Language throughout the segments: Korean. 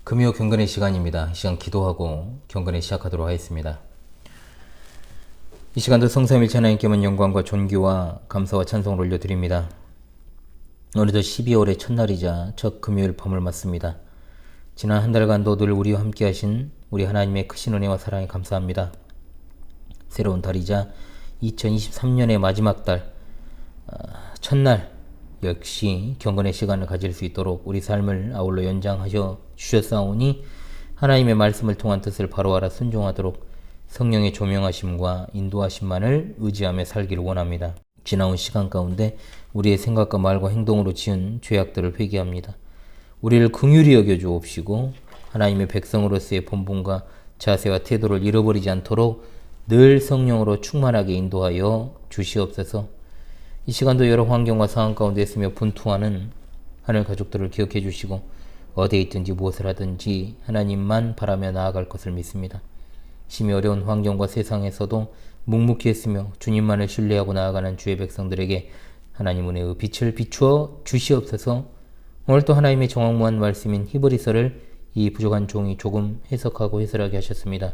금요 경건의 시간입니다. 이 시간 기도하고 경건을 시작하도록 하겠습니다. 이 시간도 성삼일체 하나님께만 영광과 존귀와 감사와 찬송을 올려드립니다. 오늘도 12월의 첫날이자 첫 금요일 밤을 맞습니다. 지난 한 달간도 늘 우리와 함께 하신 우리 하나님의 크신 은혜와 사랑에 감사합니다. 새로운 달이자 2023년의 마지막 달 첫날 역시 경건의 시간을 가질 수 있도록 우리 삶을 아울러 연장하셔 주셨사오니 하나님의 말씀을 통한 뜻을 바로 알아 순종하도록 성령의 조명하심과 인도하심만을 의지하며 살기를 원합니다. 지나온 시간 가운데 우리의 생각과 말과 행동으로 지은 죄악들을 회개합니다. 우리를 긍휼히 여겨 주옵시고 하나님의 백성으로서의 본분과 자세와 태도를 잃어버리지 않도록 늘 성령으로 충만하게 인도하여 주시옵소서. 이 시간도 여러 환경과 상황 가운데 있으며 분투하는 하늘 가족들을 기억해 주시고 어디에 있든지 무엇을 하든지 하나님만 바라며 나아갈 것을 믿습니다. 심히 어려운 환경과 세상에서도 묵묵히 했으며 주님만을 신뢰하고 나아가는 주의 백성들에게 하나님 은혜의 빛을 비추어 주시옵소서. 오늘 또 하나님의 정확무한 말씀인 히브리서를 이 부족한 종이 조금 해석하고 해설하게 하셨습니다.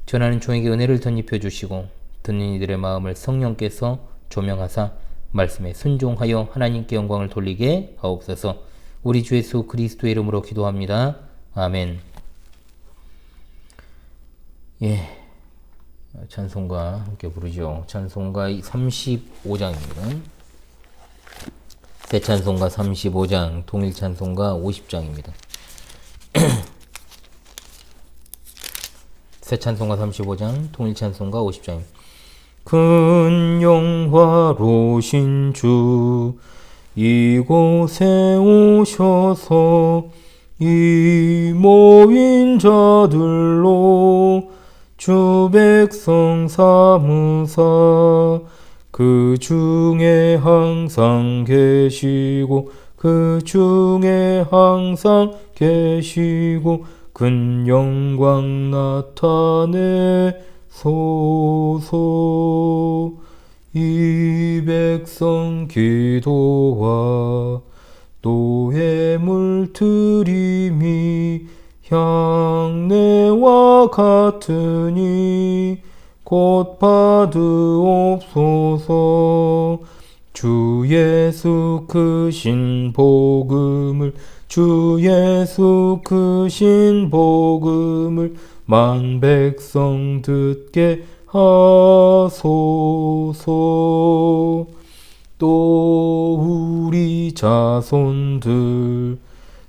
전하는 종에게 은혜를 덧입혀 주시고 듣는 이들의 마음을 성령께서 조명하사 말씀에 순종하여 하나님께 영광을 돌리게 하옵소서. 우리 주 예수 그리스도의 이름으로 기도합니다. 아멘. 찬송가 함께 부르죠. 찬송가 35장입니다. 새 찬송가 35장, 통일 찬송가 50장입니다. 새 찬송가 35장, 통일 찬송가 50장입니다. 큰 영화로신 주 이곳에 오셔서 이 모인 자들로 주 백성 삼으사 그 중에 항상 계시고 그 중에 항상 계시고 큰 영광 나타내 소서. 이 백성 기도와 또 예물 드림이 향내와 같으니 곧 받으옵소서. 주 예수 크신 복음을 주 예수 크신 복음을 만 백성 듣게 하소서. 또 우리 자손들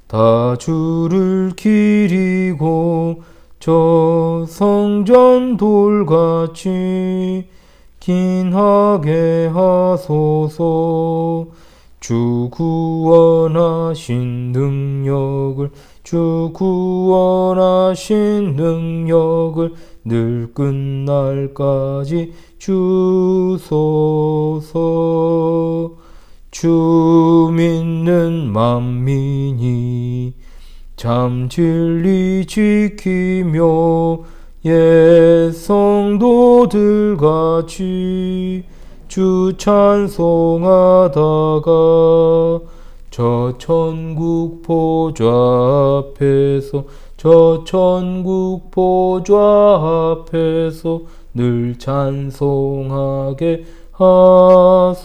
다 주를 기리고 저 성전 돌같이 긴하게 하소서. 주 구원하신 능력을 주 구원하신 능력을 늘 끝날까지 주소서. 주 믿는 만민이 참 진리 지키며 옛 성도들같이 주 찬송하다가 저 천국 보좌 앞에서 저 천국 보좌 앞에서 늘 찬송하게 하소서.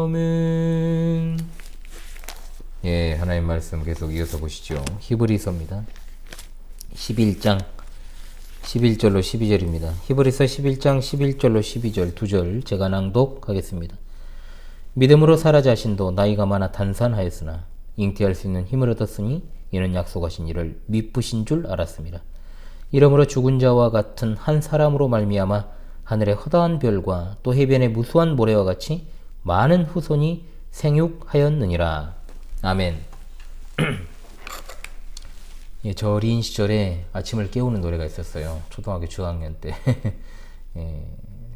아멘. 하나님 말씀 계속 이어서 보시죠. 히브리서입니다. 11장 11절로 12절입니다. 히브리서 11장 11절로 12절 2절 제가 낭독하겠습니다. 믿음으로 사라 자신도 나이가 많아 단산하였으나 잉태할 수 있는 힘을 얻었으니 이는 약속하신 이를 미쁘신 줄 알았습니다. 이러므로 죽은 자와 같은 한 사람으로 말미암아 하늘의 허다한 별과 또 해변의 무수한 모래와 같이 많은 후손이 생육하였느니라. 아멘. 저 어린 시절에 아침을 깨우는 노래가 있었어요. 초등학교 중학년 때.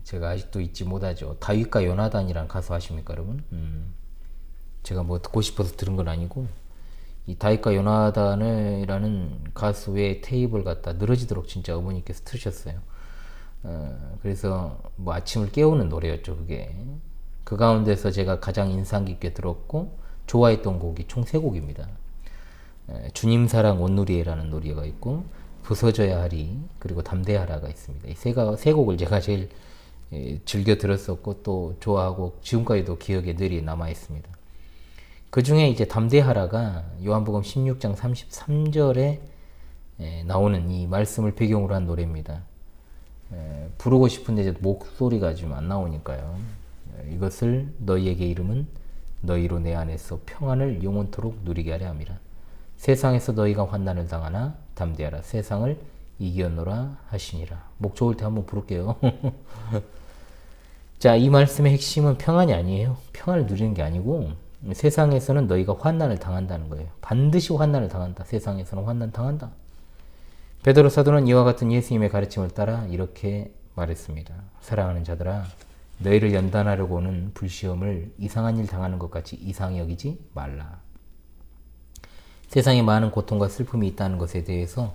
제가 아직도 잊지 못하죠. 다윗과 요나단이란 가수 아십니까, 여러분? 제가 뭐 듣고 싶어서 들은 건 아니고 이 다윗과 요나단이라는 가수의 테이프를 갖다 늘어지도록 진짜 어머니께서 틀으셨어요. 그래서 뭐 아침을 깨우는 노래였죠, 그게. 그 가운데서 제가 가장 인상 깊게 들었고 좋아했던 곡이 총 3곡입니다. 주님 사랑 온누리에라는 노래가 있고 부서져야 하리 그리고 담대하라가 있습니다. 이 세 곡을 제가 제일 즐겨 들었었고 또 좋아하고 지금까지도 기억에 늘 남아 있습니다. 그 중에 이제 담대하라가 요한복음 16장 33절에 나오는 이 말씀을 배경으로 한 노래입니다. 부르고 싶은데 이제 목소리가 좀 안 나오니까요. 이것을 너희에게 이름은 너희로 내 안에서 평안을 영원토록 누리게 하려 함이라. 세상에서 너희가 환난을 당하나 담대하라. 세상을 이기었노라 하시니라. 목 좋을 때 한번 부를게요. 자, 이 말씀의 핵심은 평안이 아니에요. 평안을 누리는 게 아니고 세상에서는 너희가 환난을 당한다는 거예요. 반드시 환난을 당한다. 세상에서는 환난 당한다. 베드로 사도는 이와 같은 예수님의 가르침을 따라 이렇게 말했습니다. 사랑하는 자들아, 너희를 연단하려고 오는 불시험을 이상한 일 당하는 것 같이 이상히 여기지 말라. 세상에 많은 고통과 슬픔이 있다는 것에 대해서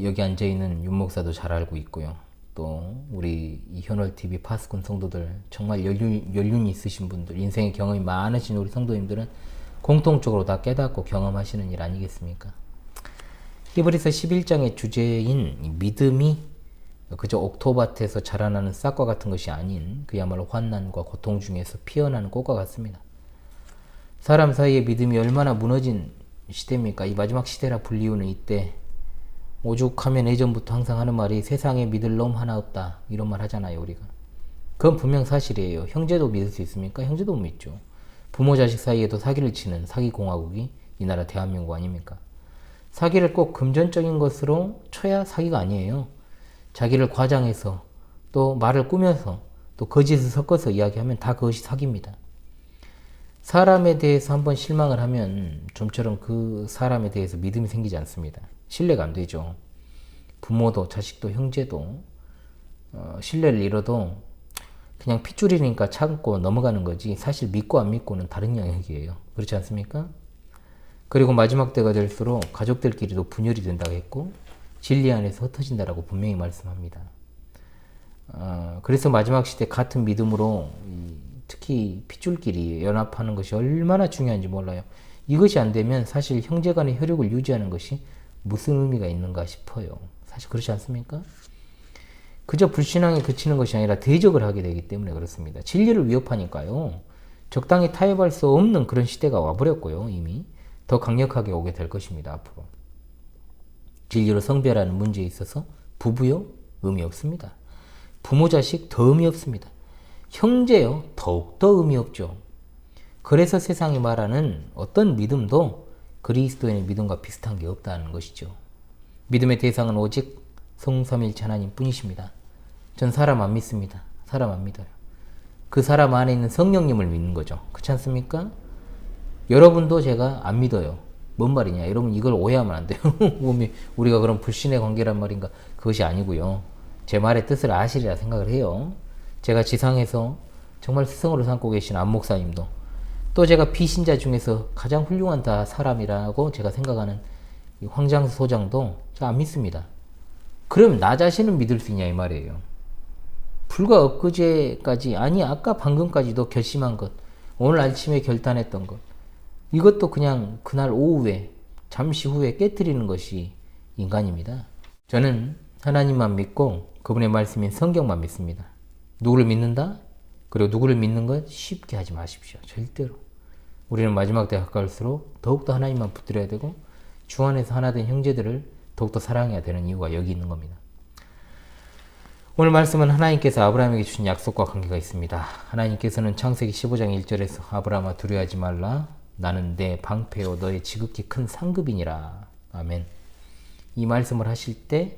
여기 앉아있는 윤 목사도 잘 알고 있고요. 또 우리 이 현월TV 파수꾼 성도들, 정말 연륜이 있으신 분들, 인생의 경험이 많으신 우리 성도님들은 공통적으로 다 깨닫고 경험하시는 일 아니겠습니까? 히브리서 11장의 주제인 믿음이 그저 옥토밭에서 자라나는 싹과 같은 것이 아닌 그야말로 환난과 고통 중에서 피어나는 꽃과 같습니다. 사람 사이의 믿음이 얼마나 무너진 시대입니까? 이 마지막 시대라 불리우는 이때 오죽하면 예전부터 항상 하는 말이 세상에 믿을 놈 하나 없다 이런 말 하잖아요. 우리가 그건 분명 사실이에요. 형제도 믿을 수 있습니까? 형제도 못 믿죠. 부모 자식 사이에도 사기를 치는 사기공화국이 이 나라 대한민국 아닙니까? 사기를 꼭 금전적인 것으로 쳐야 사기가 아니에요. 자기를 과장해서 또 말을 꾸며서 또 거짓을 섞어서 이야기하면 다 그것이 사기입니다. 사람에 대해서 한번 실망을 하면 좀처럼 그 사람에 대해서 믿음이 생기지 않습니다. 신뢰가 안 되죠. 부모도 자식도 형제도 신뢰를 잃어도 그냥 핏줄이니까 참고 넘어가는 거지 사실 믿고 안 믿고는 다른 영역이에요. 그렇지 않습니까? 그리고 마지막 때가 될수록 가족들끼리도 분열이 된다고 했고 진리 안에서 흩어진다라고 분명히 말씀합니다. 그래서 마지막 시대 같은 믿음으로 특히 핏줄끼리 연합하는 것이 얼마나 중요한지 몰라요. 이것이 안 되면 사실 형제 간의 혈육을 유지하는 것이 무슨 의미가 있는가 싶어요. 사실 그렇지 않습니까? 그저 불신앙에 그치는 것이 아니라 대적을 하게 되기 때문에 그렇습니다. 진리를 위협하니까요. 적당히 타협할 수 없는 그런 시대가 와버렸고요. 이미 더 강력하게 오게 될 것입니다. 앞으로. 진리로 성별하는 문제에 있어서 부부요? 의미 없습니다. 부모 자식 더 의미 없습니다. 형제요? 더욱더 의미 없죠. 그래서 세상이 말하는 어떤 믿음도 그리스도인의 믿음과 비슷한 게 없다는 것이죠. 믿음의 대상은 오직 성삼일체 하나님 뿐이십니다. 전 사람 안 믿습니다. 사람 안 믿어요. 그 사람 안에 있는 성령님을 믿는 거죠. 그렇지 않습니까? 여러분도 제가 안 믿어요. 뭔 말이냐? 여러분 이걸 오해하면 안 돼요. 우리가 그런 불신의 관계란 말인가? 그것이 아니고요. 제 말의 뜻을 아시리라 생각을 해요. 제가 지상에서 정말 스승으로 삼고 계신 안 목사님도 또 제가 비신자 중에서 가장 훌륭한 다 사람이라고 제가 생각하는 이 황장수 소장도 제가 안 믿습니다. 그럼 나 자신은 믿을 수 있냐 이 말이에요. 불과 엊그제까지 아니 아까 방금까지도 결심한 것 오늘 아침에 결단했던 것 이것도 그냥 그날 오후에 잠시 후에 깨트리는 것이 인간입니다. 저는 하나님만 믿고 그분의 말씀인 성경만 믿습니다. 누구를 믿는다? 그리고 누구를 믿는 것 쉽게 하지 마십시오. 절대로. 우리는 마지막 때 가까울수록 더욱더 하나님만 붙들어야 되고 주 안에서 하나 된 형제들을 더욱더 사랑해야 되는 이유가 여기 있는 겁니다. 오늘 말씀은 하나님께서 아브라함에게 주신 약속과 관계가 있습니다. 하나님께서는 창세기 15장 1절에서 아브라함아 두려워하지 말라. 나는 내 방패요 너의 지극히 큰 상급이니라. 아멘. 이 말씀을 하실 때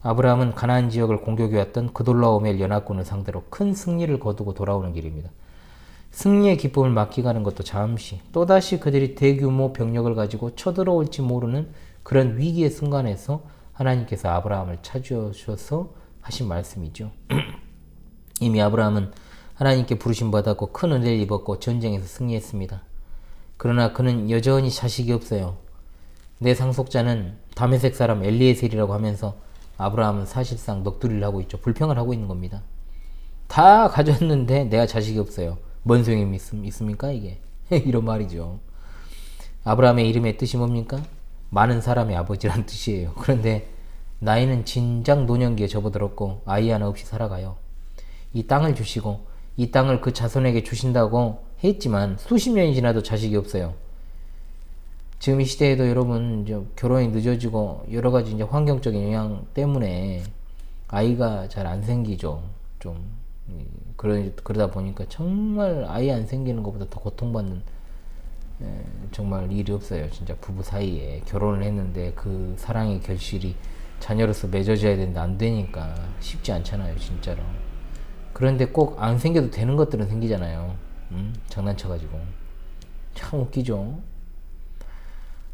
아브라함은 가나안 지역을 공격해왔던 그돌라오멜 연합군을 상대로 큰 승리를 거두고 돌아오는 길입니다. 승리의 기쁨을 맡기가는 것도 잠시 또다시 그들이 대규모 병력을 가지고 쳐들어올지 모르는 그런 위기의 순간에서 하나님께서 아브라함을 찾으셔서 하신 말씀이죠. 이미 아브라함은 하나님께 부르심 받았고 큰 은혜를 입었고 전쟁에서 승리했습니다. 그러나 그는 여전히 자식이 없어요. 내 상속자는 다메섹 사람 엘리에셀이라고 하면서 아브라함은 사실상 넋두리를 하고 있죠. 불평을 하고 있는 겁니다. 다 가졌는데 내가 자식이 없어요. 뭔 소용이 있습니까 이게? 이런 말이죠. 아브라함의 이름의 뜻이 뭡니까? 많은 사람의 아버지란 뜻이에요. 그런데 나이는 진작 노년기에 접어들었고 아이 하나 없이 살아가요. 이 땅을 주시고 이 땅을 그 자손에게 주신다고 했지만 수십 년이 지나도 자식이 없어요. 지금 이 시대에도 여러분 이제 결혼이 늦어지고 여러 가지 이제 환경적인 영향 때문에 아이가 잘 안 생기죠. 좀 그러다 보니까 정말 아이 안 생기는 것보다 더 고통받는 정말 일이 없어요. 진짜 부부 사이에 결혼을 했는데 그 사랑의 결실이 자녀로서 맺어져야 되는데 안 되니까 쉽지 않잖아요, 진짜로. 그런데 꼭 안 생겨도 되는 것들은 생기잖아요. 장난쳐가지고. 참 웃기죠.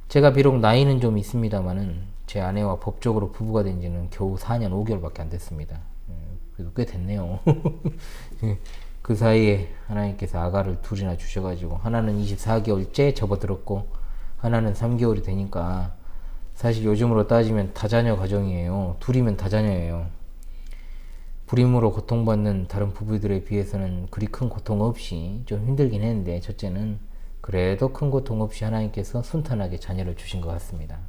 제가 비록 나이는 좀 있습니다만은 제 아내와 법적으로 부부가 된 지는 겨우 4년 5개월밖에 안 됐습니다. 그래도 꽤 됐네요. 그 사이에 하나님께서 아가를 둘이나 주셔가지고 하나는 24개월째 접어들었고 하나는 3개월이 되니까 사실 요즘으로 따지면 다자녀 가정이에요. 둘이면 다자녀예요. 불임으로 고통받는 다른 부부들에 비해서는 그리 큰 고통 없이 좀 힘들긴 했는데 첫째는 그래도 큰 고통 없이 하나님께서 순탄하게 자녀를 주신 것 같습니다.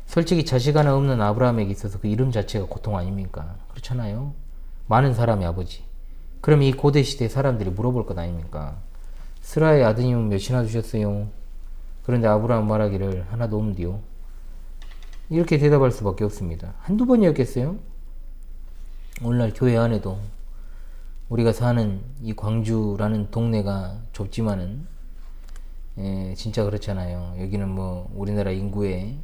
솔직히 자식 하나 없는 아브라함에게 있어서 그 이름 자체가 고통 아닙니까? 그렇잖아요. 많은 사람의 아버지. 그럼 이 고대 시대 사람들이 물어볼 것 아닙니까? 스라의 아드님은 몇이나 주셨어요? 그런데 아브라함 말하기를 하나도 없는데요. 이렇게 대답할 수밖에 없습니다. 한두 번이었겠어요? 오늘날 교회 안에도 우리가 사는 이 광주라는 동네가 좁지만은 진짜 그렇잖아요. 여기는 뭐 우리나라 인구의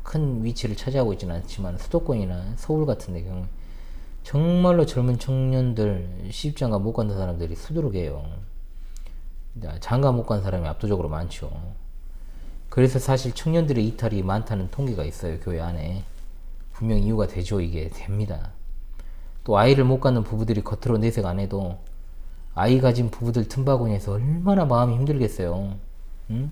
큰 위치를 차지하고 있지는 않지만 수도권이나 서울 같은 데 경우에 정말로 젊은 청년들 시집장가 못 간다는 사람들이 수두룩해요. 장가 못 간 사람이 압도적으로 많죠. 그래서 사실 청년들의 이탈이 많다는 통계가 있어요. 교회 안에. 분명 이유가 되죠. 이게 됩니다. 또 아이를 못 갖는 부부들이 겉으로 내색 안 해도 아이 가진 부부들 틈바구니에서 얼마나 마음이 힘들겠어요. 응?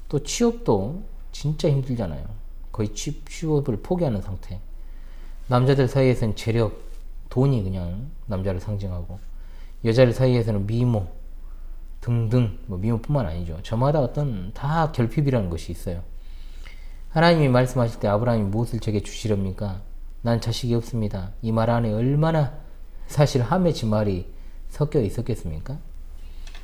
또 취업도 진짜 힘들잖아요. 거의 취업을 포기하는 상태. 남자들 사이에서는 재력, 돈이 그냥 남자를 상징하고 여자들 사이에서는 미모 등등, 뭐 미모뿐만 아니죠. 저마다 어떤 다 결핍이라는 것이 있어요. 하나님이 말씀하실 때 아브라함이 무엇을 제게 주시렵니까? 난 자식이 없습니다. 이 말 안에 얼마나 사실 함의 진말이 섞여 있었겠습니까?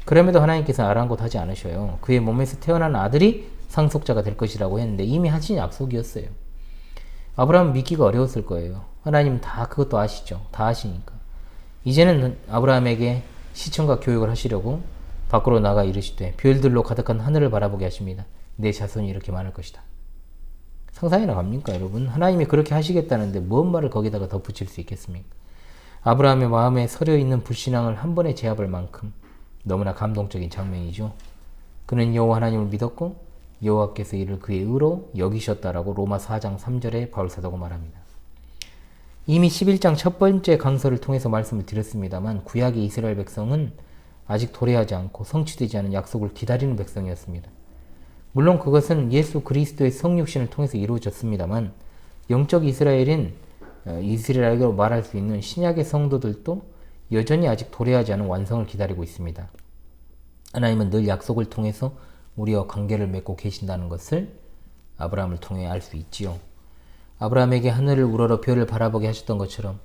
그럼에도 하나님께서 아랑곳하지 않으셔요. 그의 몸에서 태어난 아들이 상속자가 될 것이라고 했는데 이미 하신 약속이었어요. 아브라함은 믿기가 어려웠을 거예요. 하나님 다 그것도 아시죠. 다 아시니까. 이제는 아브라함에게 시청과 교육을 하시려고 밖으로 나가 이르시되 별들로 가득한 하늘을 바라보게 하십니다. 내 자손이 이렇게 많을 것이다. 상상이나 갑니까 여러분? 하나님이 그렇게 하시겠다는데 뭔 말을 거기다가 덧붙일 수 있겠습니까? 아브라함의 마음에 서려있는 불신앙을 한 번에 제압할 만큼 너무나 감동적인 장면이죠. 그는 여호와 하나님을 믿었고 여호와께서 이를 그의 의로 여기셨다라고 로마 4장 3절에 바울사도가 말합니다. 이미 11장 첫 번째 강서를 통해서 말씀을 드렸습니다만 구약의 이스라엘 백성은 아직 도래하지 않고 성취되지 않은 약속을 기다리는 백성이었습니다. 물론 그것은 예수 그리스도의 성육신을 통해서 이루어졌습니다만 영적 이스라엘인 이스라엘로 말할 수 있는 신약의 성도들도 여전히 아직 도래하지 않은 완성을 기다리고 있습니다. 하나님은 늘 약속을 통해서 우리와 관계를 맺고 계신다는 것을 아브라함을 통해 알 수 있지요. 아브라함에게 하늘을 우러러 별을 바라보게 하셨던 것처럼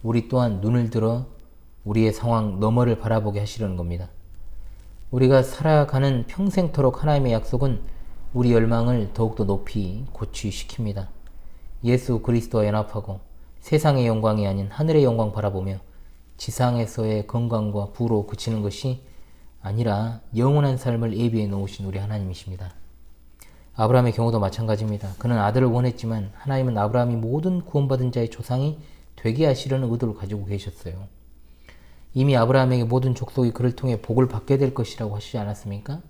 우리 또한 눈을 들어 우리의 상황 너머를 바라보게 하시려는 겁니다. 우리가 살아가는 평생토록 하나님의 약속은 우리 열망을 더욱더 높이 고취시킵니다. 예수 그리스도와 연합하고 세상의 영광이 아닌 하늘의 영광 바라보며 지상에서의 건강과 부로 그치는 것이 아니라 영원한 삶을 예비해 놓으신 우리 하나님이십니다. 아브라함의 경우도 마찬가지입니다. 그는 아들을 원했지만 하나님은 아브라함이 모든 구원받은 자의 조상이 되게 하시려는 의도를 가지고 계셨어요. 이미 아브라함에게 모든 족속이 그를 통해 복을 받게 될 것이라고 하시지 않았습니까?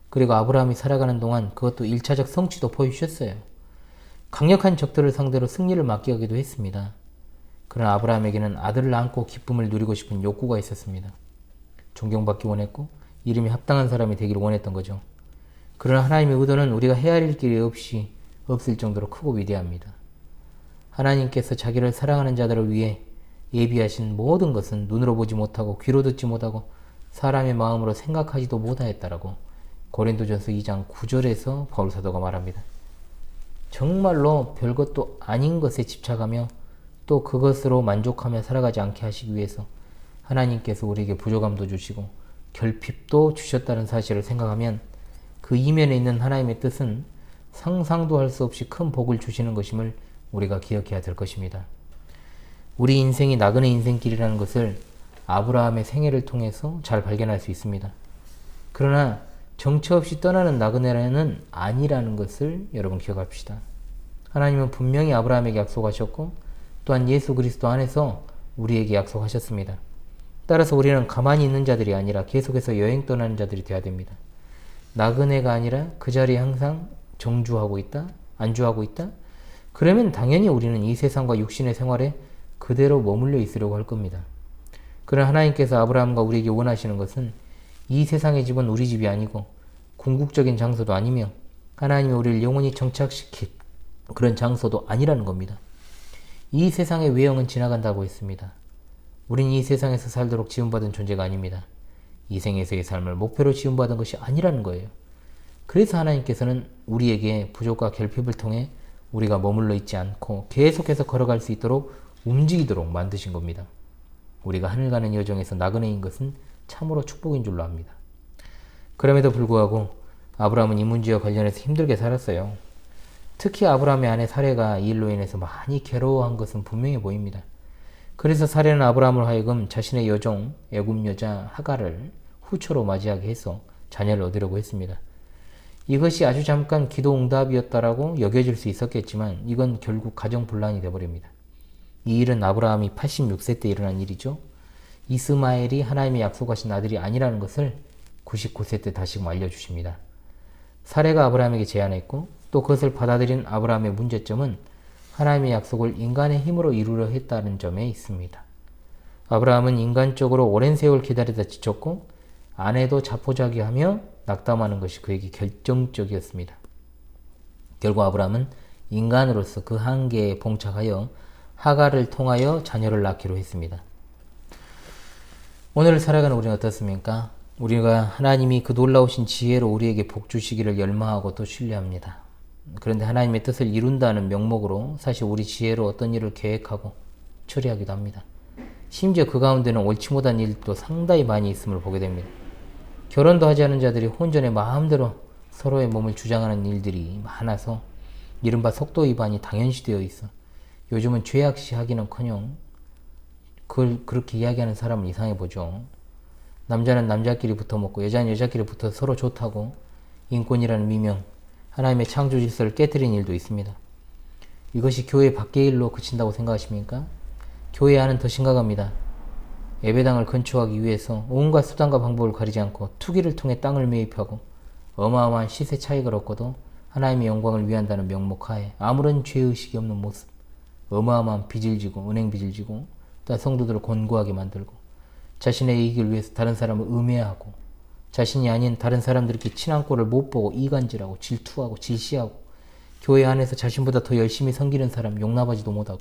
그리고 아브라함이 살아가는 동안 그것도 1차적 성취도 보여주셨어요. 강력한 적들을 상대로 승리를 맡기기도 했습니다. 그러나 아브라함에게는 아들을 안고 기쁨을 누리고 싶은 욕구가 있었습니다. 존경받기 원했고 이름이 합당한 사람이 되기를 원했던 거죠. 그러나 하나님의 의도는 우리가 헤아릴 길이 없을 정도로 크고 위대합니다. 하나님께서 자기를 사랑하는 자들을 위해 예비하신 모든 것은 눈으로 보지 못하고 귀로 듣지 못하고 사람의 마음으로 생각하지도 못하였다라고 고린도전서 2장 9절에서 바울 사도가 말합니다. 정말로 별것도 아닌 것에 집착하며 또 그것으로 만족하며 살아가지 않게 하시기 위해서 하나님께서 우리에게 부족함도 주시고 결핍도 주셨다는 사실을 생각하면 그 이면에 있는 하나님의 뜻은 상상도 할 수 없이 큰 복을 주시는 것임을 우리가 기억해야 될 것입니다. 우리 인생이 나그네 인생길이라는 것을 아브라함의 생애를 통해서 잘 발견할 수 있습니다. 그러나 정처 없이 떠나는 나그네는 아니라는 것을 여러분 기억합시다. 하나님은 분명히 아브라함에게 약속하셨고 또한 예수 그리스도 안에서 우리에게 약속하셨습니다. 따라서 우리는 가만히 있는 자들이 아니라 계속해서 여행 떠나는 자들이 되어야 됩니다. 나그네가 아니라 그 자리에 항상 정주하고 있다? 안주하고 있다? 그러면 당연히 우리는 이 세상과 육신의 생활에 그대로 머물러 있으려고 할 겁니다. 그러나 하나님께서 아브라함과 우리에게 원하시는 것은 이 세상의 집은 우리 집이 아니고 궁극적인 장소도 아니며 하나님이 우리를 영원히 정착시킬 그런 장소도 아니라는 겁니다. 이 세상의 외형은 지나간다고 했습니다. 우린 이 세상에서 살도록 지음받은 존재가 아닙니다. 이 생에서의 삶을 목표로 지음받은 것이 아니라는 거예요. 그래서 하나님께서는 우리에게 부족과 결핍을 통해 우리가 머물러 있지 않고 계속해서 걸어갈 수 있도록 움직이도록 만드신 겁니다. 우리가 하늘 가는 여정에서 나그네인 것은 참으로 축복인 줄로 압니다. 그럼에도 불구하고 아브라함은 이 문제와 관련해서 힘들게 살았어요. 특히 아브라함의 아내 사레가 이 일로 인해서 많이 괴로워한 것은 분명해 보입니다. 그래서 사레는 아브라함을 하여금 자신의 여종 애굽 여자 하갈을 후처로 맞이하게 해서 자녀를 얻으려고 했습니다. 이것이 아주 잠깐 기도 응답이었다라고 여겨질 수 있었겠지만 이건 결국 가정분란이 되어버립니다. 이 일은 아브라함이 86세 때 일어난 일이죠. 이스마엘이 하나님의 약속하신 아들이 아니라는 것을 99세 때 다시금 알려주십니다. 사레가 아브라함에게 제안했고 또 그것을 받아들인 아브라함의 문제점은 하나님의 약속을 인간의 힘으로 이루려 했다는 점에 있습니다. 아브라함은 인간적으로 오랜 세월 기다리다 지쳤고 아내도 자포자기하며 낙담하는 것이 그에게 결정적이었습니다. 결국 아브라함은 인간으로서 그 한계에 봉착하여 하갈을 통하여 자녀를 낳기로 했습니다. 오늘 살아가는 우리는 어떻습니까? 우리가 하나님이 그 놀라우신 지혜로 우리에게 복 주시기를 열망하고 또 신뢰합니다. 그런데 하나님의 뜻을 이룬다는 명목으로 사실 우리 지혜로 어떤 일을 계획하고 처리하기도 합니다. 심지어 그 가운데는 옳지 못한 일도 상당히 많이 있음을 보게 됩니다. 결혼도 하지 않은 자들이 혼전에 마음대로 서로의 몸을 주장하는 일들이 많아서 이른바 속도 위반이 당연시되어 있어 요즘은 죄악시하기는커녕 그걸 그렇게 이야기하는 사람은 이상해 보죠. 남자는 남자끼리 붙어먹고 여자는 여자끼리 붙어 서로 좋다고 인권이라는 미명 하나님의 창조 질서를 깨뜨린 일도 있습니다. 이것이 교회 밖의 일로 그친다고 생각하십니까? 교회 안은 더 심각합니다. 예배당을 건축하기 위해서 온갖 수단과 방법을 가리지 않고 투기를 통해 땅을 매입하고 어마어마한 시세 차익을 얻고도 하나님의 영광을 위한다는 명목하에 아무런 죄의식이 없는 모습, 어마어마한 빚을 지고 은행 빚을 지고 또 성도들을 곤고하게 만들고 자신의 이익을 위해서 다른 사람을 음해하고 자신이 아닌 다른 사람들께 친한 꼴을 못 보고 이간질하고 질투하고 질시하고 교회 안에서 자신보다 더 열심히 섬기는 사람 용납하지도 못하고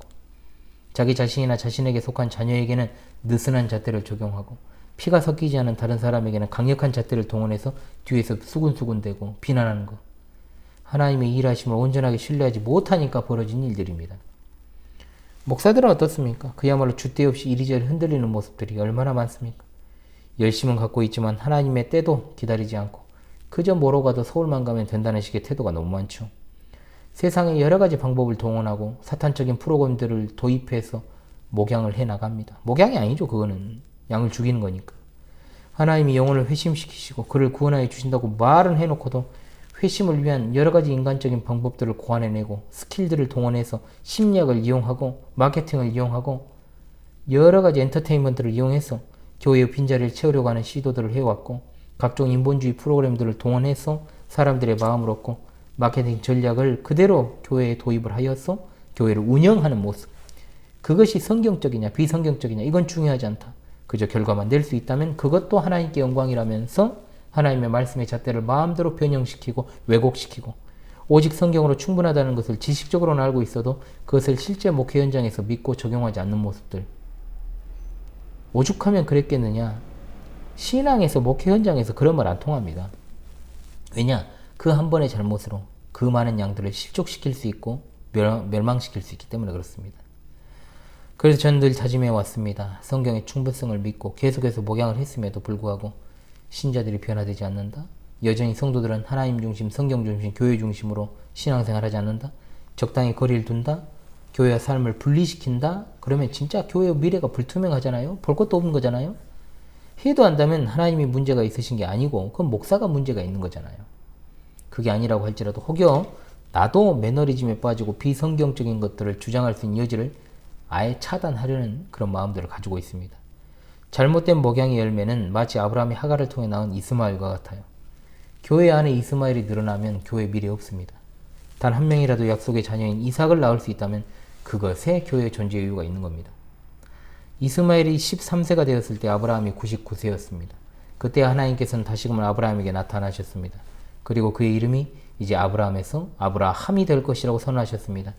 자기 자신이나 자신에게 속한 자녀에게는 느슨한 잣대를 적용하고 피가 섞이지 않은 다른 사람에게는 강력한 잣대를 동원해서 뒤에서 수군수군대고 비난하는 것. 하나님의 일하심을 온전하게 신뢰하지 못하니까 벌어진 일들입니다. 목사들은 어떻습니까? 그야말로 줏대 없이 이리저리 흔들리는 모습들이 얼마나 많습니까? 열심은 갖고 있지만 하나님의 때도 기다리지 않고 그저 뭐로 가도 서울만 가면 된다는 식의 태도가 너무 많죠. 세상에 여러 가지 방법을 동원하고 사탄적인 프로그램들을 도입해서 목양을 해나갑니다. 목양이 아니죠. 그거는 양을 죽이는 거니까. 하나님이 영혼을 회심시키시고 그를 구원하여 주신다고 말은 해놓고도 회심을 위한 여러 가지 인간적인 방법들을 고안해내고 스킬들을 동원해서 심리학을 이용하고 마케팅을 이용하고 여러 가지 엔터테인먼트를 이용해서 교회의 빈자리를 채우려고 하는 시도들을 해왔고 각종 인본주의 프로그램들을 동원해서 사람들의 마음을 얻고 마케팅 전략을 그대로 교회에 도입을 하여서 교회를 운영하는 모습. 그것이 성경적이냐 비성경적이냐 이건 중요하지 않다. 그저 결과만 낼 수 있다면 그것도 하나님께 영광이라면서 하나님의 말씀의 잣대를 마음대로 변형시키고 왜곡시키고 오직 성경으로 충분하다는 것을 지식적으로는 알고 있어도 그것을 실제 목회 현장에서 믿고 적용하지 않는 모습들. 오죽하면 그랬겠느냐. 신앙에서 목회 현장에서 그런 말 안 통합니다. 왜냐? 그 한 번의 잘못으로 그 많은 양들을 실족시킬 수 있고 멸망시킬 수 있기 때문에 그렇습니다. 그래서 저는 늘 다짐해 왔습니다. 성경의 충분성을 믿고 계속해서 목양을 했음에도 불구하고 신자들이 변화되지 않는다. 여전히 성도들은 하나님 중심, 성경 중심, 교회 중심으로 신앙생활하지 않는다. 적당히 거리를 둔다. 교회와 삶을 분리시킨다. 그러면 진짜 교회의 미래가 불투명하잖아요. 볼 것도 없는 거잖아요. 해도 한다면 하나님이 문제가 있으신 게 아니고 그건 목사가 문제가 있는 거잖아요. 그게 아니라고 할지라도 혹여 나도 매너리즘에 빠지고 비성경적인 것들을 주장할 수 있는 여지를 아예 차단하려는 그런 마음들을 가지고 있습니다. 잘못된 목양의 열매는 마치 아브라함이 하갈을 통해 낳은 이스마엘과 같아요. 교회 안에 이스마엘이 늘어나면 교회 미래 없습니다. 단 한 명이라도 약속의 자녀인 이삭을 낳을 수 있다면 그것에 교회의 존재 이유가 있는 겁니다. 이스마엘이 13세가 되었을 때 아브라함이 99세였습니다. 그때 하나님께서는 다시금 아브라함에게 나타나셨습니다. 그리고 그의 이름이 이제 아브라함에서 아브라함이 될 것이라고 선언하셨습니다.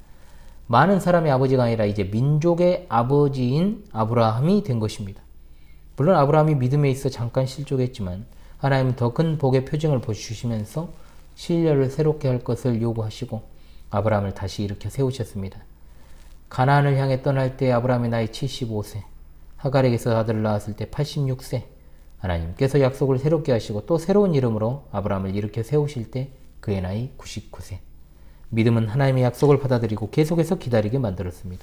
많은 사람의 아버지가 아니라 이제 민족의 아버지인 아브라함이 된 것입니다. 물론 아브라함이 믿음에 있어 잠깐 실족했지만 하나님은 더 큰 복의 표징을 보여주시면서 신뢰를 새롭게 할 것을 요구하시고 아브라함을 다시 일으켜 세우셨습니다. 가나안을 향해 떠날 때 아브라함의 나이 75세, 하갈에게서 아들을 낳았을 때 86세, 하나님께서 약속을 새롭게 하시고 또 새로운 이름으로 아브라함을 일으켜 세우실 때 그의 나이 99세. 믿음은 하나님의 약속을 받아들이고 계속해서 기다리게 만들었습니다.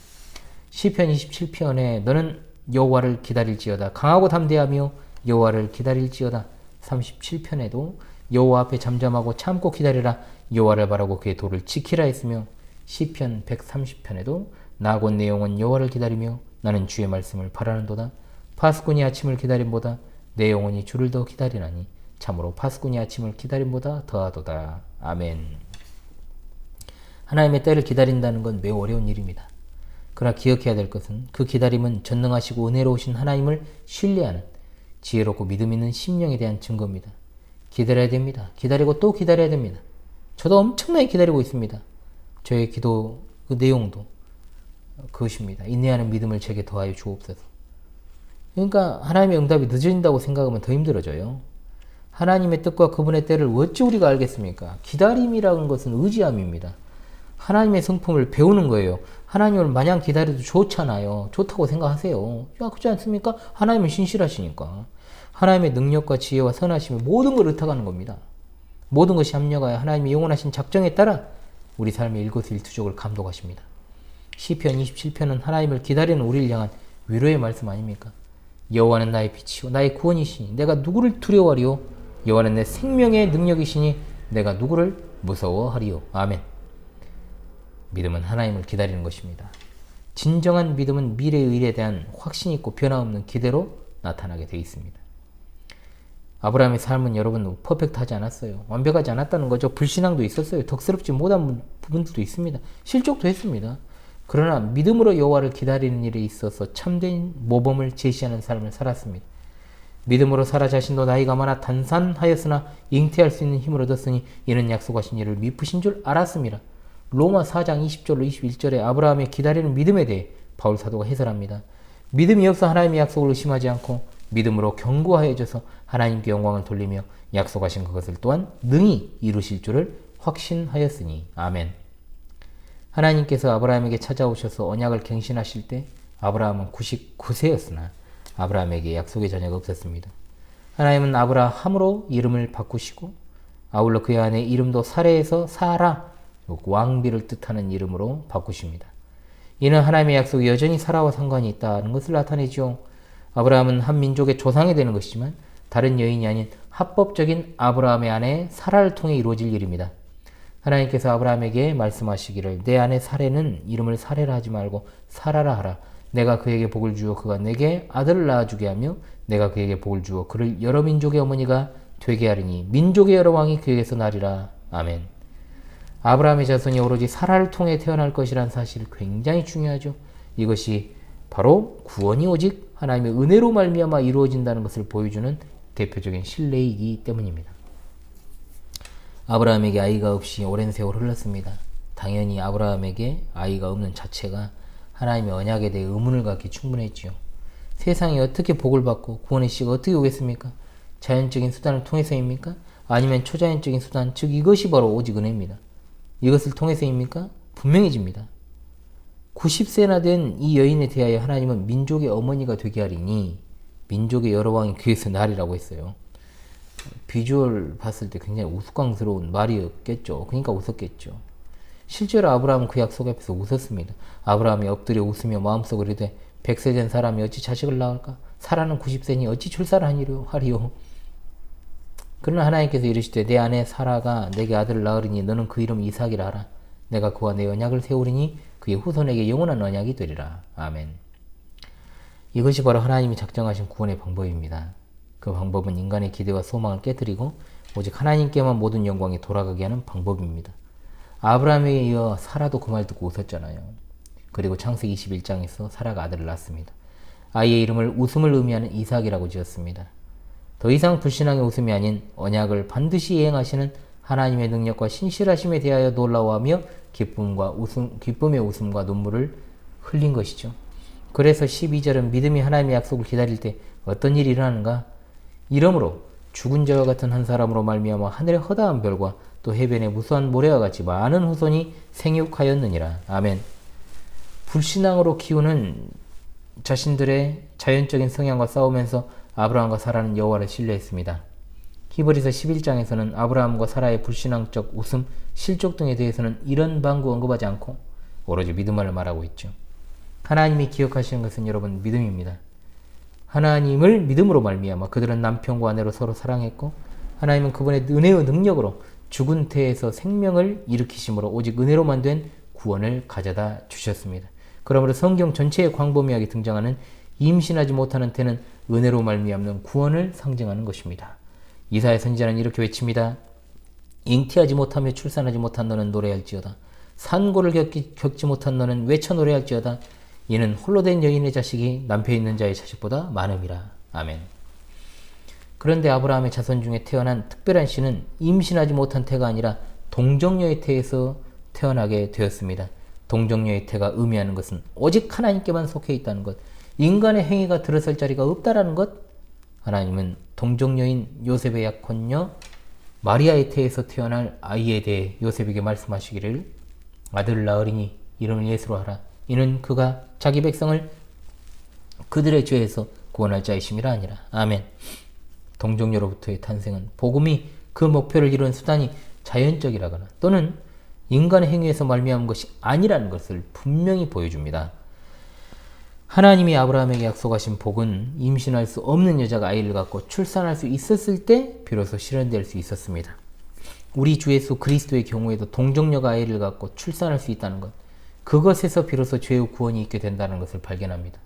시편 27편에 너는 여호와를 기다릴지어다 강하고 담대하며 여호와를 기다릴지어다 37편에도 여호와 앞에 잠잠하고 참고 기다리라 여호와를 바라고 그의 도를 지키라 했으며 시편 130편에도 나 곧 내 영혼 여호와를 기다리며 나는 주의 말씀을 바라는도다 파수꾼이 아침을 기다림보다 내 영혼이 주를 더 기다리나니 참으로 파수꾼이 아침을 기다림보다 더하도다. 아멘. 하나님의 때를 기다린다는 건 매우 어려운 일입니다. 그러나 기억해야 될 것은 그 기다림은 전능하시고 은혜로우신 하나님을 신뢰하는 지혜롭고 믿음 있는 심령에 대한 증거입니다. 기다려야 됩니다. 기다리고 또 기다려야 됩니다. 저도 엄청나게 기다리고 있습니다. 저의 기도 그 내용도 그것입니다. 인내하는 믿음을 제게 더하여 주옵소서. 그러니까 하나님의 응답이 늦어진다고 생각하면 더 힘들어져요. 하나님의 뜻과 그분의 때를 어찌 우리가 알겠습니까? 기다림이라는 것은 의지함입니다. 하나님의 성품을 배우는 거예요. 하나님을 마냥 기다려도 좋잖아요. 좋다고 생각하세요. 야, 그렇지 않습니까? 하나님은 신실하시니까. 하나님의 능력과 지혜와 선하심이 모든 걸 의탁하는 겁니다. 모든 것이 합력하여 하나님의 영원하신 작정에 따라 우리 삶의 일거수일투족을 감독하십니다. 시편 27편은 하나님을 기다리는 우리를 향한 위로의 말씀 아닙니까? 여호와는 나의 빛이요 나의 구원이시니 내가 누구를 두려워하리요? 여호와는 내 생명의 능력이시니 내가 누구를 무서워하리요? 아멘. 믿음은 하나님을 기다리는 것입니다. 진정한 믿음은 미래의 일에 대한 확신 있고 변함없는 기대로 나타나게 되어 있습니다. 아브라함의 삶은 여러분 퍼펙트하지 않았어요. 완벽하지 않았다는 거죠. 불신앙도 있었어요. 덕스럽지 못한 부분들도 있습니다. 실족도 했습니다. 그러나 믿음으로 여호와를 기다리는 일에 있어서 참된 모범을 제시하는 삶을 살았습니다. 믿음으로 살아 자신도 나이가 많아 단산하였으나 잉태할 수 있는 힘을 얻었으니 이는 약속하신 일을 미쁘신 줄 알았습니다. 로마 4장 20절로 21절에 아브라함의 기다리는 믿음에 대해 바울 사도가 해설합니다. 믿음이 없어 하나님의 약속을 의심하지 않고 믿음으로 견고하여져서 하나님께 영광을 돌리며 약속하신 그것을 또한 능히 이루실 줄을 확신하였으니. 아멘. 하나님께서 아브라함에게 찾아오셔서 언약을 갱신하실 때 아브라함은 99세였으나 아브라함에게 약속의 자녀가 없었습니다. 하나님은 아브라함으로 이름을 바꾸시고 아울러 그의 아내 이름도 사레에서 사라, 왕비를 뜻하는 이름으로 바꾸십니다. 이는 하나님의 약속이 여전히 사라와 상관이 있다는 것을 나타내죠. 아브라함은 한 민족의 조상이 되는 것이지만 다른 여인이 아닌 합법적인 아브라함의 아내 사라를 통해 이루어질 일입니다. 하나님께서 아브라함에게 말씀하시기를 내 아내 사레는 이름을 사레라 하지 말고 사라라 하라. 내가 그에게 복을 주어 그가 내게 아들을 낳아주게 하며 내가 그에게 복을 주어 그를 여러 민족의 어머니가 되게 하리니 민족의 여러 왕이 그에게서 나리라. 아멘. 아브라함의 자손이 오로지 사라를 통해 태어날 것이란 사실이 굉장히 중요하죠. 이것이 바로 구원이 오직 하나님의 은혜로 말미암아 이루어진다는 것을 보여주는 대표적인 신뢰이기 때문입니다. 아브라함에게 아이가 없이 오랜 세월 흘렀습니다. 당연히 아브라함에게 아이가 없는 자체가 하나님의 언약에 대해 의문을 갖기 충분했지요. 세상이 어떻게 복을 받고 구원의 씨가 어떻게 오겠습니까? 자연적인 수단을 통해서입니까? 아니면 초자연적인 수단, 즉 이것이 바로 오직 은혜입니다. 이것을 통해서입니까? 분명해집니다. 90세나 된 이 여인에 대하여 하나님은 민족의 어머니가 되게 하리니 민족의 여러 왕이 귀에서 나리라고 했어요. 비주얼 봤을 때 굉장히 우스꽝스러운 말이었겠죠. 그러니까 웃었겠죠. 실제로 아브라함은 그 약속 앞에서 웃었습니다. 아브라함이 엎드려 웃으며 마음속으로 이르되 100세 된 사람이 어찌 자식을 낳을까? 사라는 90세니 어찌 출산을 하리요? 그러나 하나님께서 이르시되 내 아내 사라가 내게 아들을 낳으리니 너는 그 이름 이삭이라 하라. 내가 그와 내 언약을 세우리니 그의 후손에게 영원한 언약이 되리라. 아멘. 이것이 바로 하나님이 작정하신 구원의 방법입니다. 그 방법은 인간의 기대와 소망을 깨뜨리고 오직 하나님께만 모든 영광이 돌아가게 하는 방법입니다. 아브라함에 이어 사라도 그 말 듣고 웃었잖아요. 그리고 창세기 21장에서 사라가 아들을 낳습니다. 아이의 이름을 웃음을 의미하는 이삭이라고 지었습니다. 더 이상 불신앙의 웃음이 아닌 언약을 반드시 이행하시는 하나님의 능력과 신실하심에 대하여 놀라워하며 기쁨의 웃음과 눈물을 흘린 것이죠. 그래서 12절은 믿음이 하나님의 약속을 기다릴 때 어떤 일이 일어나는가? 이러므로 죽은 자와 같은 한 사람으로 말미암아 하늘의 허다한 별과 또 해변의 무수한 모래와 같이 많은 후손이 생육하였느니라. 아멘. 불신앙으로 키우는 자신들의 자연적인 성향과 싸우면서 아브라함과 사라는 여호와를 신뢰했습니다. 히브리서 11장에서는 아브라함과 사라의 불신앙적 웃음, 실족 등에 대해서는 이런 방구 언급하지 않고 오로지 믿음만을 말하고 있죠. 하나님이 기억하시는 것은 여러분 믿음입니다. 하나님을 믿음으로 말미암아 그들은 남편과 아내로 서로 사랑했고 하나님은 그분의 은혜의 능력으로 죽은 태에서 생명을 일으키심으로 오직 은혜로만 된 구원을 가져다 주셨습니다. 그러므로 성경 전체에 광범위하게 등장하는 임신하지 못하는 태는 은혜로 말미암는 구원을 상징하는 것입니다. 이사야 선지자는 이렇게 외칩니다. 잉태하지 못하며 출산하지 못한 너는 노래할지어다. 산고를 겪지 못한 너는 외쳐 노래할지어다. 이는 홀로 된 여인의 자식이 남편 있는 자의 자식보다 많음이라. 아멘. 그런데 아브라함의 자손 중에 태어난 특별한 씨는 임신하지 못한 태가 아니라 동정녀의 태에서 태어나게 되었습니다. 동정녀의 태가 의미하는 것은 오직 하나님께만 속해 있다는 것, 인간의 행위가 들어설 자리가 없다라는 것. 하나님은 동정녀인 요셉의 약혼녀 마리아의 태에서 태어날 아이에 대해 요셉에게 말씀하시기를 아들을 낳으리니 이름을 예수로 하라. 이는 그가 자기 백성을 그들의 죄에서 구원할 자이심이라 아니라. 아멘. 동정녀로부터의 탄생은 복음이 그 목표를 이루는 수단이 자연적이라거나 또는 인간의 행위에서 말미암은 것이 아니라는 것을 분명히 보여줍니다. 하나님이 아브라함에게 약속하신 복은 임신할 수 없는 여자가 아이를 갖고 출산할 수 있었을 때 비로소 실현될 수 있었습니다. 우리 주 예수 그리스도의 경우에도 동정녀가 아이를 갖고 출산할 수 있다는 것, 그것에서 비로소 죄의 구원이 있게 된다는 것을 발견합니다.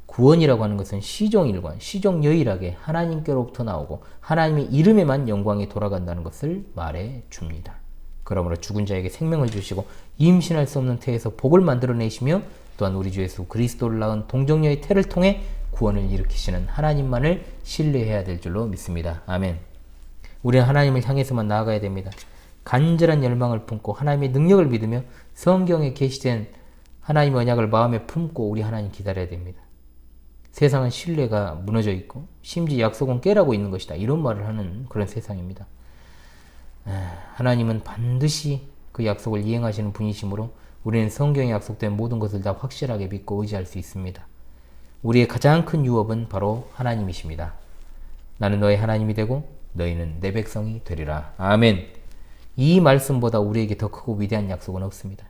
구원이라고 하는 것은 시종일관, 시종여일하게 하나님께로부터 나오고 하나님의 이름에만 영광이 돌아간다는 것을 말해 줍니다. 그러므로 죽은 자에게 생명을 주시고 임신할 수 없는 태에서 복을 만들어내시며 또한 우리 주 예수 그리스도를 낳은 동정녀의 태를 통해 구원을 일으키시는 하나님만을 신뢰해야 될 줄로 믿습니다. 아멘. 우리는 하나님을 향해서만 나아가야 됩니다. 간절한 열망을 품고 하나님의 능력을 믿으며 성경에 계시된 하나님의 언약을 마음에 품고 우리 하나님 기다려야 됩니다. 세상은 신뢰가 무너져 있고 심지어 약속은 깨라고 있는 것이다. 이런 말을 하는 그런 세상입니다. 하나님은 반드시 그 약속을 이행하시는 분이시므로 우리는 성경에 약속된 모든 것을 다 확실하게 믿고 의지할 수 있습니다. 우리의 가장 큰 유업은 바로 하나님이십니다. 나는 너의 하나님이 되고 너희는 내 백성이 되리라. 아멘. 이 말씀보다 우리에게 더 크고 위대한 약속은 없습니다.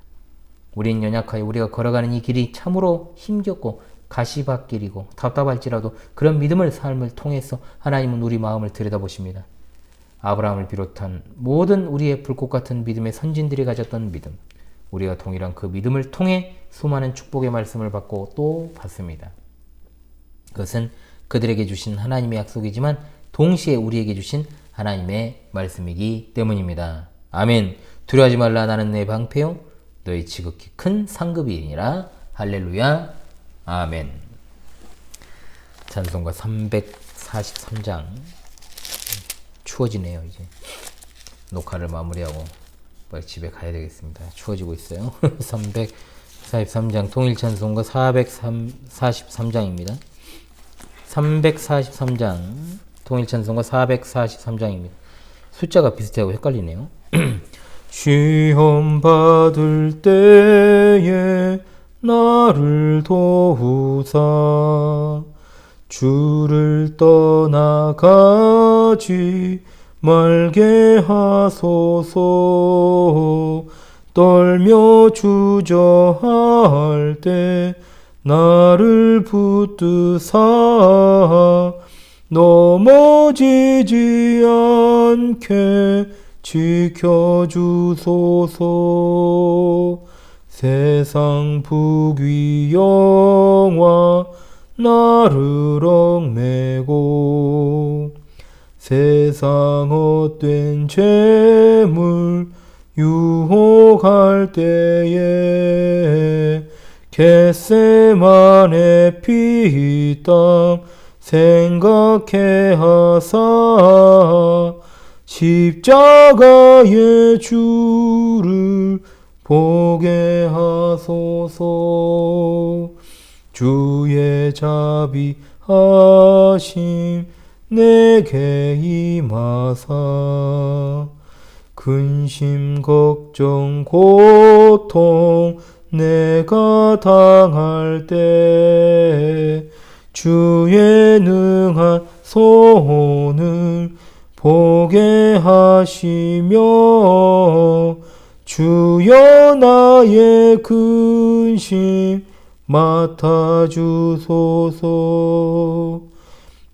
우리는 연약하여 우리가 걸어가는 이 길이 참으로 힘겹고 가시밭길이고 답답할지라도 그런 믿음의 삶을 통해서 하나님은 우리 마음을 들여다보십니다. 아브라함을 비롯한 모든 우리의 불꽃 같은 믿음의 선진들이 가졌던 믿음, 우리가 동일한 그 믿음을 통해 수많은 축복의 말씀을 받고 또 받습니다. 그것은 그들에게 주신 하나님의 약속이지만 동시에 우리에게 주신 하나님의 말씀이기 때문입니다. 아멘. 두려워하지 말라. 나는 내 방패요 너희 지극히 큰 상급이니라. 할렐루야. 아멘. 찬송가 343장. 추워지네요. 이제 녹화를 마무리하고 빨리 집에 가야 되겠습니다. 추워지고 있어요. 343장 통일찬송가 443장입니다. 343장 통일찬송가 443장입니다. 숫자가 비슷하고 헷갈리네요. 시험 받을 때에 나를 도우사 주를 떠나가지 말게 하소서. 떨며 주저할 때 나를 붙드사 넘어지지 않게 지켜주소서. 세상 부귀 영화 나를 얽매고 세상 헛된 재물 유혹할 때에 겟세마네 피땀 생각해 하사 십자가의 주를 보게 하소서. 주의 자비하심 내게 임하사 근심 걱정 고통 내가 당할 때 주의 능한 손을 보게 하시며 주여 나의 근심 맡아주소서.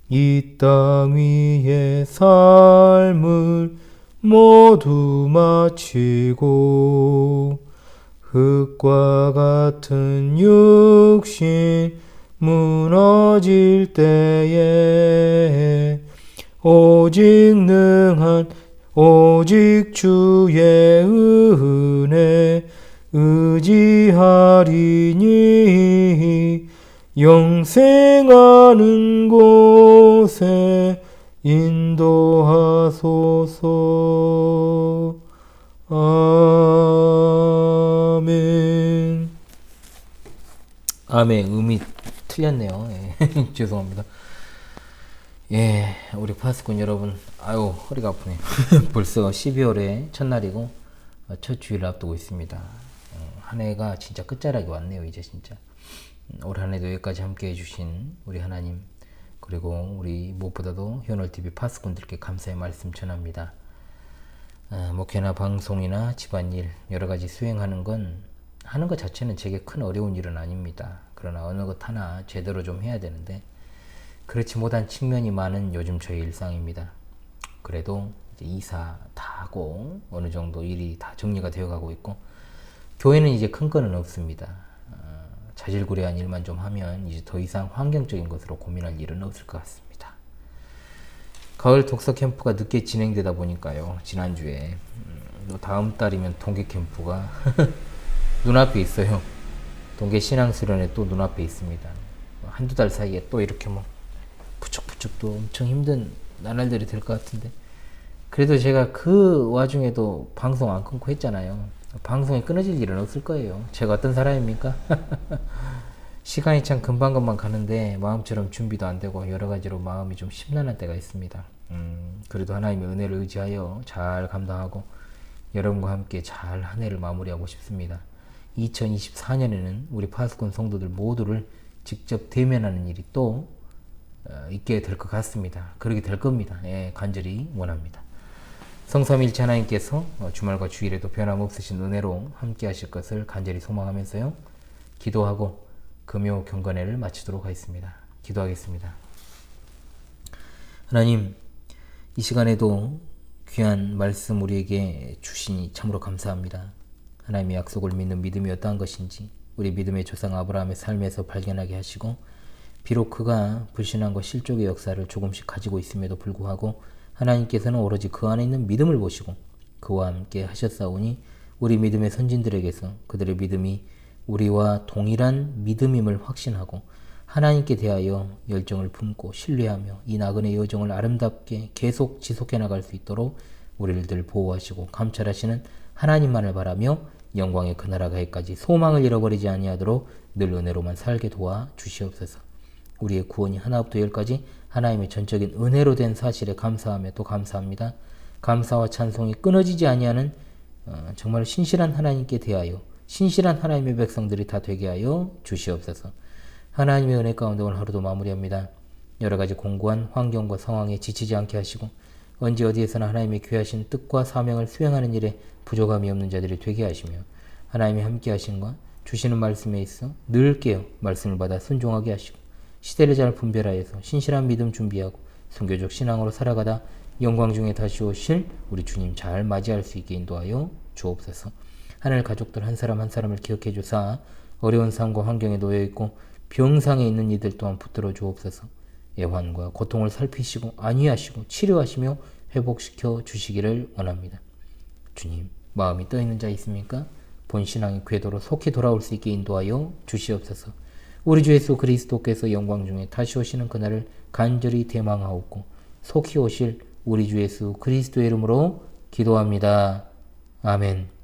이 땅 위의 삶을 모두 마치고 흙과 같은 육신 무너질 때에 오직 주의 은혜 의지하리니 영생하는 곳에 인도하소서. 아멘. 아멘. 음이 틀렸네요. 예. 죄송합니다. 예, 우리 파스꾼 여러분, 아유 허리가 아프네요. 벌써 12월의 첫날이고 첫 주일을 앞두고 있습니다. 한 해가 진짜 끝자락이 왔네요. 이제 진짜 올 한 해도 여기까지 함께 해주신 우리 하나님, 그리고 우리 무엇보다도 현월TV 파스꾼들께 감사의 말씀 전합니다. 목회나 방송이나 집안일 여러가지 수행하는 하는 것 자체는 제게 큰 어려운 일은 아닙니다. 그러나 어느 것 하나 제대로 좀 해야 되는데 그렇지 못한 측면이 많은 요즘 저의 일상입니다. 그래도 이제 이사 다 하고 어느 정도 일이 다 정리가 되어 가고 있고, 교회는 이제 큰 거는 없습니다. 자질구레한 일만 좀 하면 이제 더 이상 환경적인 것으로 고민할 일은 없을 것 같습니다. 가을 독서 캠프가 늦게 진행되다 보니까요, 지난주에 다음 달이면 동계 캠프가 눈앞에 있어요. 동계 신앙수련회 또 눈앞에 있습니다. 한두 달 사이에 또 이렇게 뭐 부쩍부쩍 또 엄청 힘든 나날들이 될 것 같은데, 그래도 제가 그 와중에도 방송 안 끊고 했잖아요. 방송이 끊어질 일은 없을 거예요. 제가 어떤 사람입니까? 시간이 참 금방금방 가는데 마음처럼 준비도 안 되고 여러 가지로 마음이 좀 심란할 때가 있습니다. 그래도 하나님의 은혜를 의지하여 잘 감당하고 여러분과 함께 잘 한 해를 마무리하고 싶습니다. 2024년에는 우리 파스꾼 성도들 모두를 직접 대면하는 일이 또 있게 될 것 같습니다. 그렇게 될 겁니다. 예, 간절히 원합니다. 성삼일체 하나님께서 주말과 주일에도 변함없으신 은혜로 함께 하실 것을 간절히 소망하면서요, 기도하고 금요 경건회를 마치도록 하겠습니다. 기도하겠습니다. 하나님, 이 시간에도 귀한 말씀 우리에게 주시니 참으로 감사합니다. 하나님의 약속을 믿는 믿음이 어떠한 것인지 우리 믿음의 조상 아브라함의 삶에서 발견하게 하시고, 비록 그가 불신앙과 실족의 역사를 조금씩 가지고 있음에도 불구하고 하나님께서는 오로지 그 안에 있는 믿음을 보시고 그와 함께 하셨사오니, 우리 믿음의 선진들에게서 그들의 믿음이 우리와 동일한 믿음임을 확신하고 하나님께 대하여 열정을 품고 신뢰하며 이 나그네의 여정을 아름답게 계속 지속해 나갈 수 있도록 우리를 늘 보호하시고 감찰하시는 하나님만을 바라며 영광의 그 나라 가기까지 소망을 잃어버리지 아니하도록 늘 은혜로만 살게 도와 주시옵소서. 우리의 구원이 하나부터 열까지 하나님의 전적인 은혜로 된 사실에 감사하며 또 감사합니다. 감사와 찬송이 끊어지지 아니하는 정말 신실한 하나님께 대하여 신실한 하나님의 백성들이 다 되게 하여 주시옵소서. 하나님의 은혜 가운데 오늘 하루도 마무리합니다. 여러 가지 공고한 환경과 상황에 지치지 않게 하시고 언제 어디에서나 하나님의 귀하신 뜻과 사명을 수행하는 일에 부족함이 없는 자들이 되게 하시며 하나님이 함께 하신과 주시는 말씀에 있어 늘 깨어 말씀을 받아 순종하게 하시고 시대를 잘 분별하여서 신실한 믿음 준비하고 순교적 신앙으로 살아가다 영광 중에 다시 오실 우리 주님 잘 맞이할 수 있게 인도하여 주옵소서. 하늘 가족들 한 사람 한 사람을 기억해 주사 어려운 삶과 환경에 놓여 있고 병상에 있는 이들 또한 붙들어 주옵소서. 애환과 고통을 살피시고 안위하시고 치료하시며 회복시켜 주시기를 원합니다. 주님, 마음이 떠 있는 자 있습니까? 본 신앙의 궤도로 속히 돌아올 수 있게 인도하여 주시옵소서. 우리 주 예수 그리스도께서 영광 중에 다시 오시는 그날을 간절히 대망하옵고 속히 오실 우리 주 예수 그리스도의 이름으로 기도합니다. 아멘.